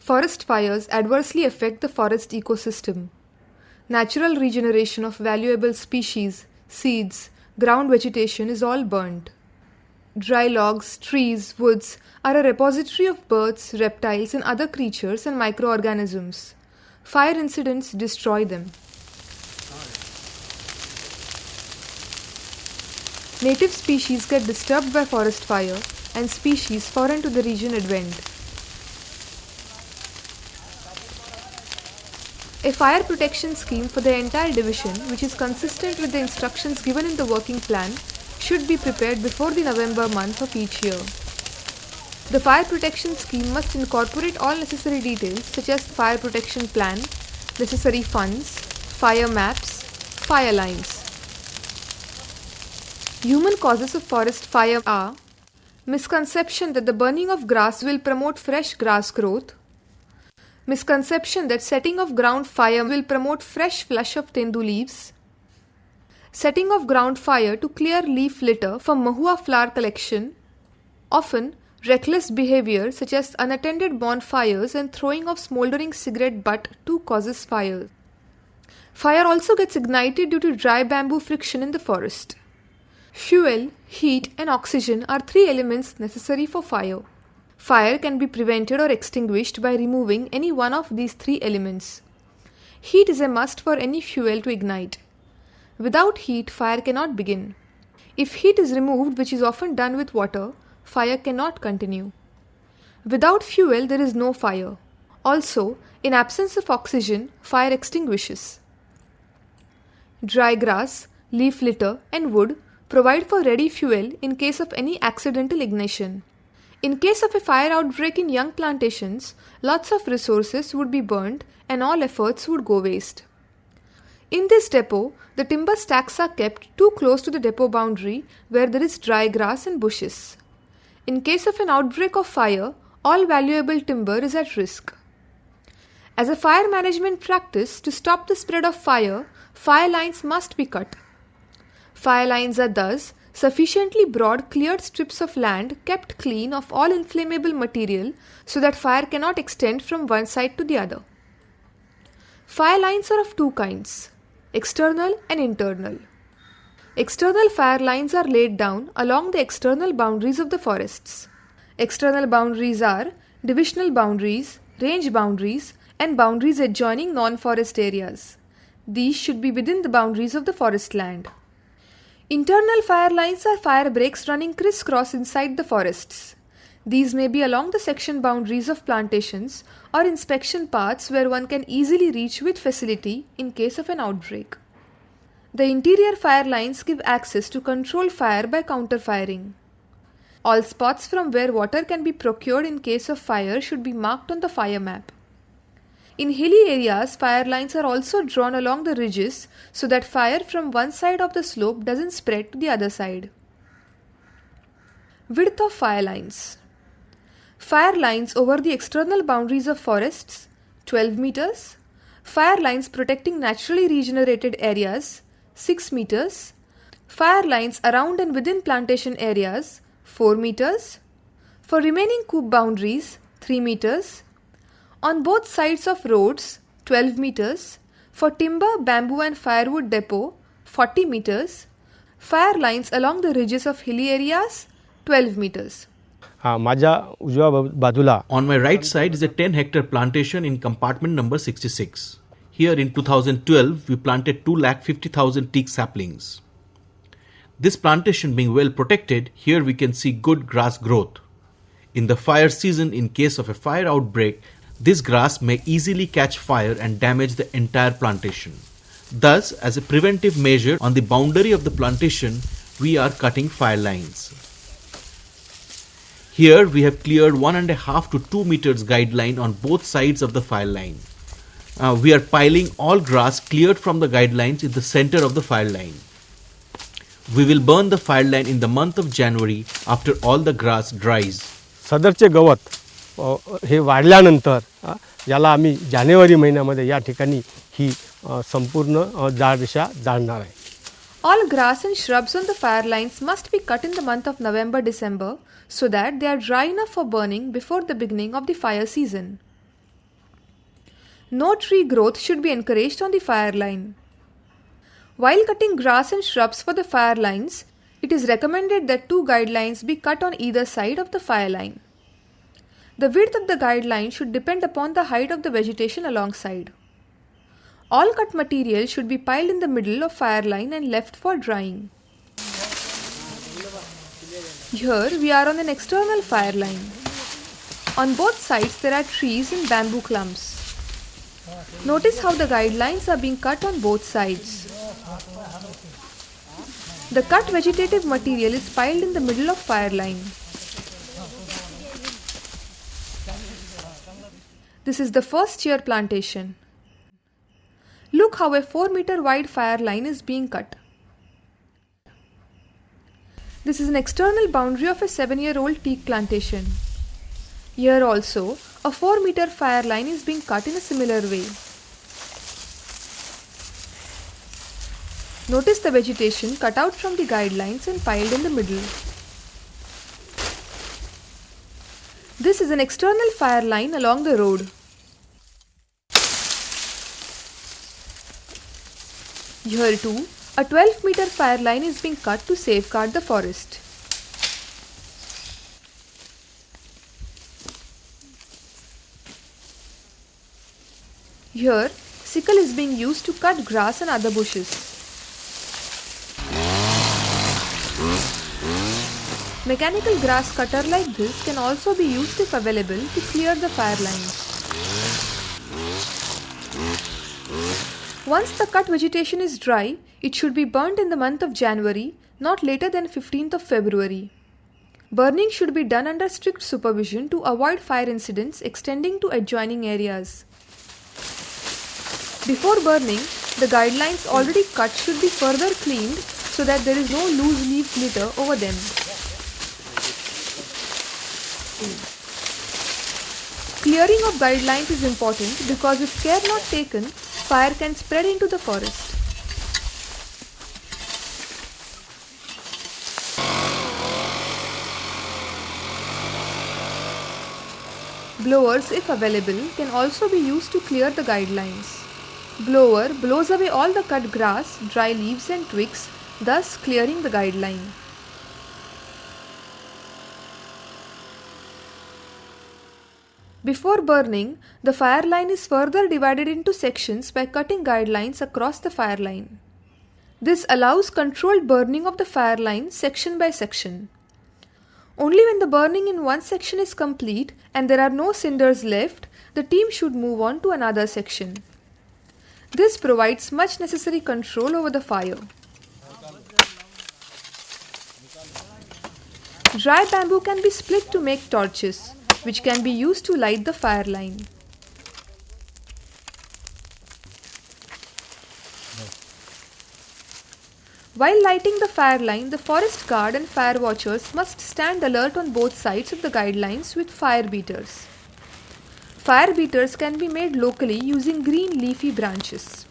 Forest fires adversely affect the forest ecosystem. Natural regeneration of valuable species, seeds, ground vegetation is all burnt. Dry logs, trees, woods are a repository of birds, reptiles, and other creatures and microorganisms. Fire incidents destroy them. Native species get disturbed by forest fire, and species foreign to the region advent. A fire protection scheme for the entire division, which is consistent with the instructions given in the working plan, should be prepared before the November month of each year. The fire protection scheme must incorporate all necessary details such as fire protection plan, necessary funds, fire maps, fire lines. Human causes of forest fire are misconception that the burning of grass will promote fresh grass growth, misconception that setting of ground fire will promote fresh flush of tendu leaves, setting of ground fire to clear leaf litter for mahua flower collection, often reckless behavior such as unattended bonfires and throwing of smoldering cigarette butt too causes fire. Fire also gets ignited due to dry bamboo friction in the forest. Fuel, heat and oxygen are three elements necessary for fire. Fire can be prevented or extinguished by removing any one of these three elements. Heat is a must for any fuel to ignite. Without heat, fire cannot begin. If heat is removed, which is often done with water, fire cannot continue. Without fuel, there is no fire. Also, in absence of oxygen, fire extinguishes. Dry grass, leaf litter, and wood provide for ready fuel in case of any accidental ignition. In case of a fire outbreak in young plantations, lots of resources would be burnt and all efforts would go waste. In this depot, the timber stacks are kept too close to the depot boundary where there is dry grass and bushes. In case of an outbreak of fire, all valuable timber is at risk. As a fire management practice, to stop the spread of fire lines must be cut. Fire lines are thus sufficiently broad cleared strips of land kept clean of all inflammable material so that fire cannot extend from one side to the other. Fire lines are of two kinds, external and internal. External fire lines are laid down along the external boundaries of the forests. External boundaries are divisional boundaries, range boundaries, and boundaries adjoining non-forest areas. These should be within the boundaries of the forest land. Internal fire lines are fire breaks running crisscross inside the forests. These may be along the section boundaries of plantations or inspection paths where one can easily reach with facility in case of an outbreak. The interior fire lines give access to control fire by counter-firing. All spots from where water can be procured in case of fire should be marked on the fire map. In hilly areas, fire lines are also drawn along the ridges so that fire from one side of the slope doesn't spread to the other side. Width of fire lines. Fire lines over the external boundaries of forests, 12 meters. Fire lines protecting naturally regenerated areas, 6 meters. Fire lines around and within plantation areas, 4 meters. For remaining coop boundaries, 3 meters. On both sides of roads, 12 meters. For timber, bamboo and firewood depot, 40 meters. Fire lines along the ridges of hilly areas, 12 meters. On my right side is a 10-hectare plantation in compartment number 66. Here in 2012, we planted 250,000 teak saplings. This plantation being well protected, here we can see good grass growth. In the fire season, in case of a fire outbreak, this grass may easily catch fire and damage the entire plantation. Thus, as a preventive measure on the boundary of the plantation, we are cutting fire lines. Here we have cleared 1.5 to 2 meters guideline on both sides of the fire line. We are piling all grass cleared from the guidelines in the center of the fire line. We will burn the fire line in the month of January after all the grass dries. सदरचे गवत हे वाढल्यानंतर याला आम्ही जानेवारी महिन्यामध्ये या ठिकाणी ही संपूर्ण झाडरेषा जाळणार आहे. All grass and shrubs on the fire lines must be cut in the month of November-December so that they are dry enough for burning before the beginning of the fire season. No tree growth should be encouraged on the fire line. While cutting grass and shrubs for the fire lines, it is recommended that 2 guidelines be cut on either side of the fire line. The width of the guideline should depend upon the height of the vegetation alongside. All cut material should be piled in the middle of fire line and left for drying. Here we are on an external fire line. On both sides there are trees and bamboo clumps. Notice how the guidelines are being cut on both sides. The cut vegetative material is piled in the middle of fire line. This is the first year plantation. Look how a 4-meter wide fire line is being cut. This is an external boundary of a 7-year-old teak plantation. Here also, a 4-meter fire line is being cut in a similar way. Notice the vegetation cut out from the guidelines and piled in the middle. This is an external fire line along the road. Here too, a 12-meter fire line is being cut to safeguard the forest. Here, sickle is being used to cut grass and other bushes. Mechanical grass cutter like this can also be used if available to clear the fire lines. Once the cut vegetation is dry, it should be burnt in the month of January, not later than 15th of February. Burning should be done under strict supervision to avoid fire incidents extending to adjoining areas. Before burning, the guidelines already cut should be further cleaned so that there is no loose leaf litter over them. Clearing of guidelines is important because if care not taken, fire can spread into the forest. Blowers, if available, can also be used to clear the guidelines. Blower blows away all the cut grass, dry leaves and twigs, thus clearing the guideline. Before burning, the fire line is further divided into sections by cutting guidelines across the fire line. This allows controlled burning of the fire line section by section. Only when the burning in one section is complete and there are no cinders left, the team should move on to another section. This provides much necessary control over the fire. Dry bamboo can be split to make torches, which can be used to light the fire line. While lighting the fire line, the forest guard and fire watchers must stand alert on both sides of the guidelines with fire beaters. Fire beaters can be made locally using green leafy branches.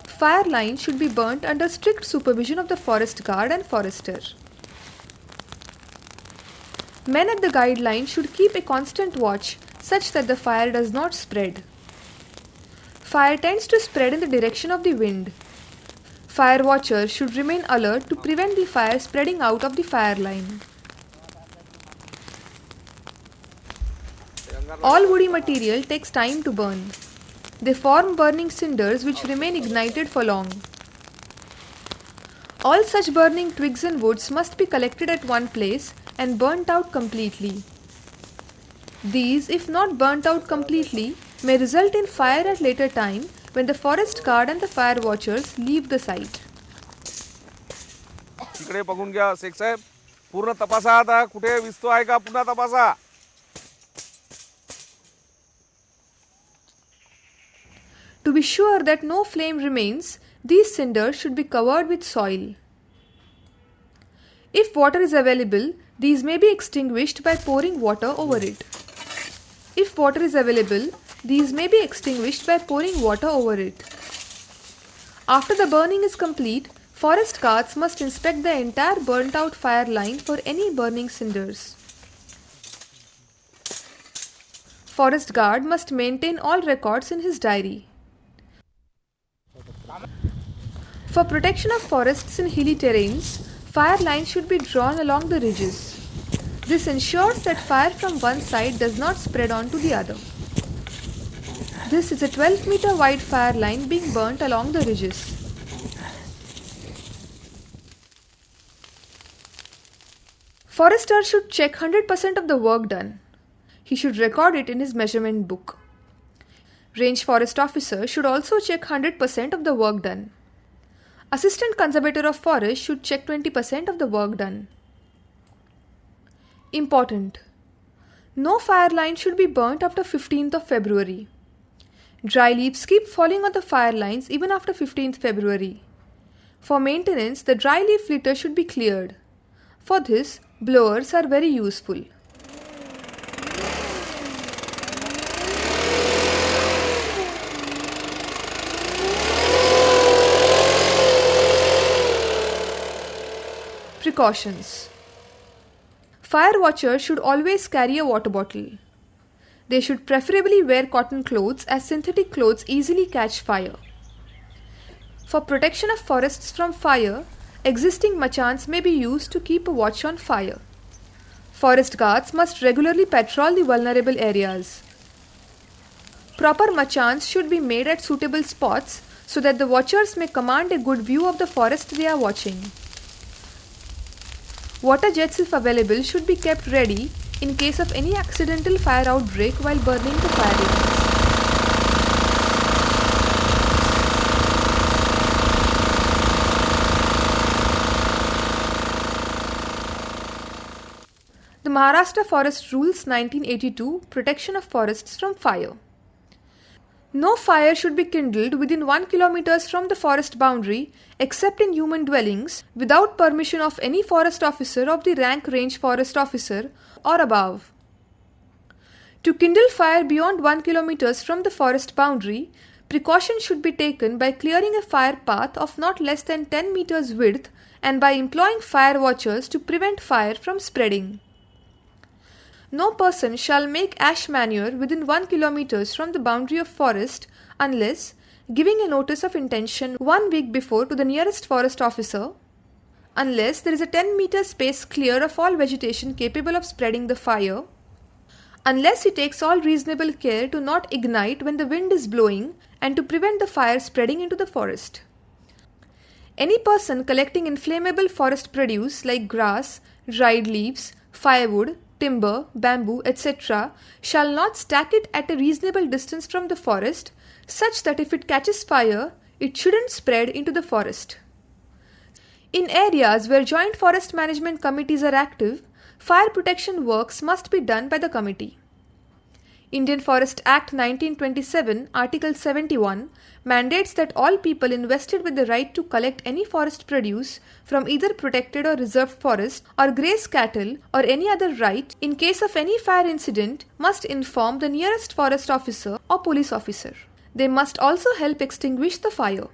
Fire line should be burnt under strict supervision of the forest guard and forester. Men at the guideline should keep a constant watch such that the fire does not spread. Fire tends to spread in the direction of the wind. Fire watchers should remain alert to prevent the fire spreading out of the fire line. All woody material takes time to burn. They form burning cinders which remain ignited for long. All such burning twigs and woods must be collected at one place and burnt out completely. These, if not burnt out completely, may result in fire at later time when the forest guard and the fire watchers leave the site. इकडे बघून घ्या शेख साहेब पूर्ण तपासा आता कुठे विस्तो आहे का पुन्हा तपासा. To be sure that no flame remains, these cinders should be covered with soil. If water is available, these may be extinguished by pouring water over it. If water is available, these may be extinguished by pouring water over it. After the burning is complete, forest guards must inspect the entire burnt out fire line for any burning cinders. Forest guard must maintain all records in his diary. For protection of forests in hilly terrains, fire lines should be drawn along the ridges. This ensures that fire from one side does not spread onto the other. This is a 12-meter wide fire line being burnt along the ridges. Forester should check 100% of the work done. He should record it in his measurement book. Range Forest Officer should also check 100% of the work done. Assistant Conservator of Forest should check 20% of the work done. Important: no fire line should be burnt after 15th of February. Dry leaves keep falling on the fire lines even after 15th February. For maintenance, the dry leaf litter should be cleared. For this, blowers are very useful. Precautions: fire watchers should always carry a water bottle. They should preferably wear cotton clothes as synthetic clothes easily catch fire. For protection of forests from fire, existing machans may be used to keep a watch on fire. Forest guards must regularly patrol the vulnerable areas. Proper machans should be made at suitable spots so that the watchers may command a good view of the forest they are watching. Water jets, if available, should be kept ready in case of any accidental fire outbreak while burning the fire lines. The Maharashtra Forest Rules 1982 Protection of Forests from Fire. No fire should be kindled within 1 kilometer from the forest boundary except in human dwellings without permission of any forest officer of the rank Range Forest Officer or above. To kindle fire beyond 1 kilometer from the forest boundary, precaution should be taken by clearing a fire path of not less than 10 meters width and by employing fire watchers to prevent fire from spreading. No person shall make ash manure within 1 kilometer from the boundary of forest unless giving a notice of intention 1 week before to the nearest forest officer, unless there is a 10-meter space clear of all vegetation capable of spreading the fire, unless he takes all reasonable care to not ignite when the wind is blowing and to prevent the fire spreading into the forest. Any person collecting inflammable forest produce like grass, dried leaves, firewood, timber, bamboo, etc. shall not stack it at a reasonable distance from the forest such that if it catches fire, it shouldn't spread into the forest. In areas where joint forest management committees are active, fire protection works must be done by the committee. Indian Forest Act 1927, Article 71, mandates that all people invested with the right to collect any forest produce from either protected or reserved forest or graze cattle or any other right in case of any fire incident must inform the nearest forest officer or police officer. They must also help extinguish the fire.